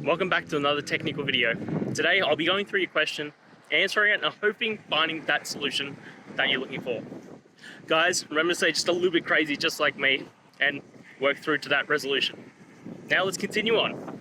welcome back to another technical video. Today I'll be going through your question, answering it, and hoping finding that solution that you're looking for. Guys, remember to stay just a little bit crazy just like me and work through to that resolution. Now let's continue on.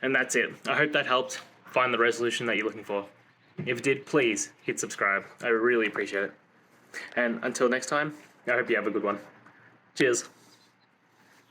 And that's it. I hope that helped find the resolution that you're looking for. If it did, please hit subscribe. I really appreciate it. And until next time, I hope you have a good one. Cheers.